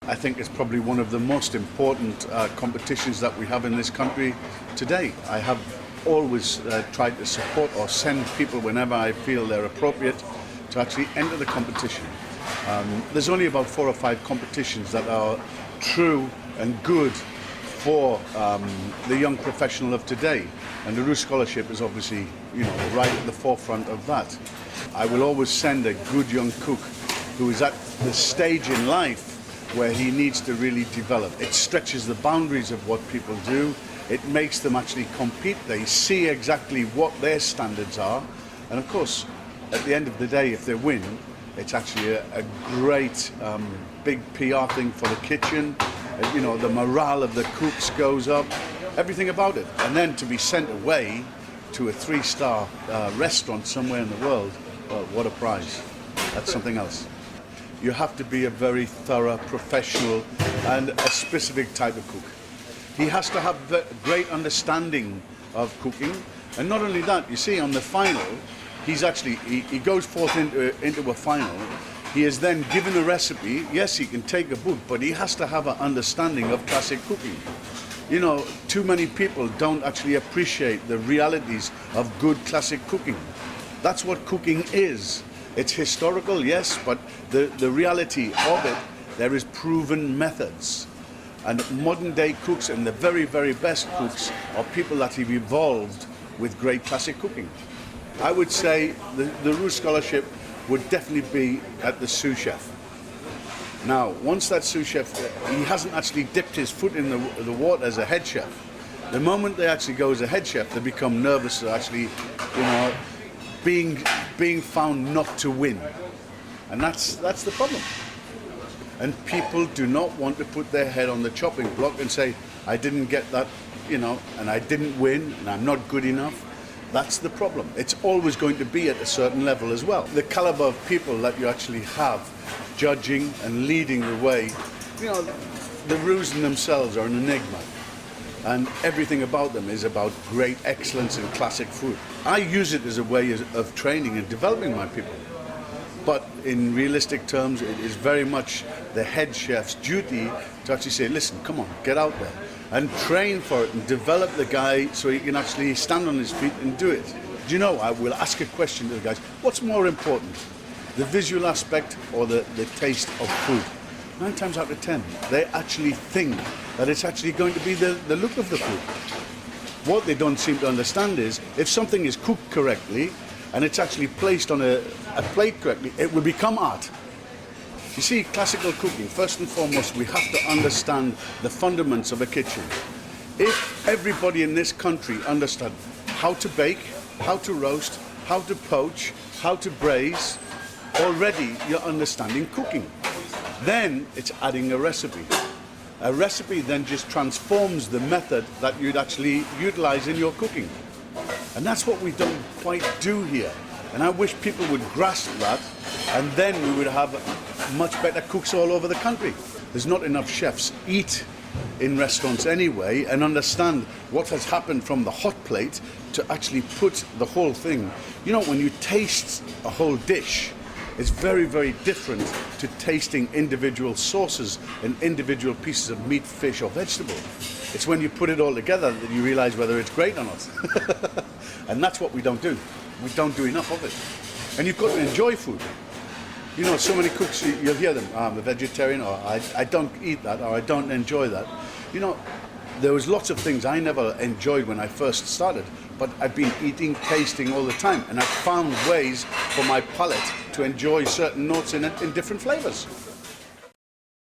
I think it's probably one of the most important competitions that we have in this country today. I have always tried to support or send people whenever I feel they're appropriate to actually enter the competition. There's only about 4 or 5 competitions that are true and good for the young professional of today, and the Roux Scholarship is obviously, right at the forefront of that. I will always send a good young cook who is at the stage in life where he needs to really develop. It stretches the boundaries of what people do. It makes them actually compete. They see exactly what their standards are, and of course, at the end of the day, if they win, it's actually a great big PR thing for the kitchen. The morale of the cooks goes up, everything about it. And then to be sent away to a 3-star restaurant somewhere in the world, well, what a prize. That's something else. You have to be a very thorough professional and a specific type of cook. He has to have a great understanding of cooking. And not only that, you see, on the final, he goes forth into a final. He is then given a recipe. Yes, he can take a book, but he has to have an understanding of classic cooking. Too many people don't actually appreciate the realities of good classic cooking. That's what cooking is. It's historical, yes, but the reality of it, there is proven methods. And modern day cooks and the very, very best cooks are people that have evolved with great classic cooking. I would say the Roux Scholarship would definitely be at the sous chef. Now, once that sous chef, he hasn't actually dipped his foot in the water as a head chef. The moment they actually go as a head chef, they become nervous to actually, being found not to win. And that's the problem. And people do not want to put their head on the chopping block and say, I didn't get that, and I didn't win, and I'm not good enough. That's the problem. It's always going to be at a certain level as well. The caliber of people that you actually have judging and leading the way, the Roux themselves are an enigma. And everything about them is about great excellence in classic food. I use it as a way of training and developing my people. But in realistic terms, it is very much the head chef's duty to actually say, listen, come on, get out there and train for it and develop the guy so he can actually stand on his feet and do it. I will ask a question to the guys, what's more important, the visual aspect or the taste of food? 9 times out of 10, they actually think that it's actually going to be the look of the food. What they don't seem to understand is, if something is cooked correctly and it's actually placed on a plate correctly, it will become art. You see, classical cooking, first and foremost, we have to understand the fundamentals of a kitchen. If everybody in this country understood how to bake, how to roast, how to poach, how to braise, already you're understanding cooking. Then it's adding a recipe. A recipe then just transforms the method that you'd actually utilize in your cooking. And that's what we don't quite do here. And I wish people would grasp that, and then we would have much better cooks all over the country. There's not enough chefs eat in restaurants anyway and understand what has happened from the hot plate to actually put the whole thing. When you taste a whole dish, it's very, very different to tasting individual sauces and individual pieces of meat, fish or vegetable. It's when you put it all together that you realize whether it's great or not. And that's what we don't do. We don't do enough of it. And you've got to enjoy food. So many cooks, you'll hear them, I'm a vegetarian, or I don't eat that, or I don't enjoy that. There was lots of things I never enjoyed when I first started, but I've been eating, tasting all the time, and I've found ways for my palate to enjoy certain notes in different flavors.